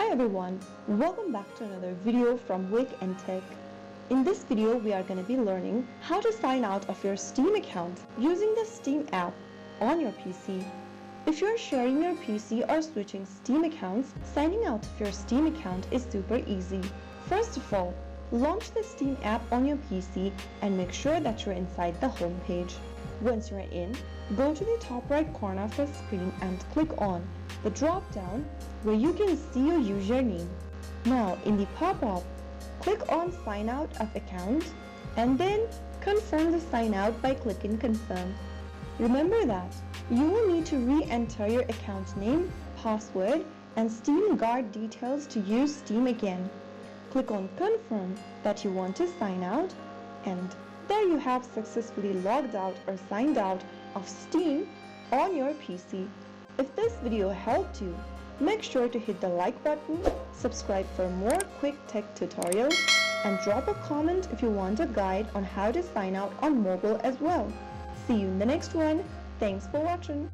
Hi everyone, welcome back to another video from Wake&Tech. In this video, we are going to be learning how to sign out of your Steam account using the Steam app on your PC. If you're sharing your PC or switching Steam accounts, signing out of your Steam account is super easy. First of all, launch the Steam app on your PC and make sure that you're inside the home page. Once you're in, go to the top right corner of the screen and click on the drop-down where you can see your username. Now, in the pop-up, click on Sign Out of Account and then confirm the sign out by clicking Confirm. Remember that you will need to re-enter your account name, password, and Steam Guard details to use Steam again. Click on Confirm that you want to sign out, and there you have successfully logged out or signed out of Steam on your PC. If this video helped you, make sure to hit the like button, subscribe for more quick tech tutorials, and drop a comment if you want a guide on how to sign out on mobile as well. See you in the next one. Thanks for watching.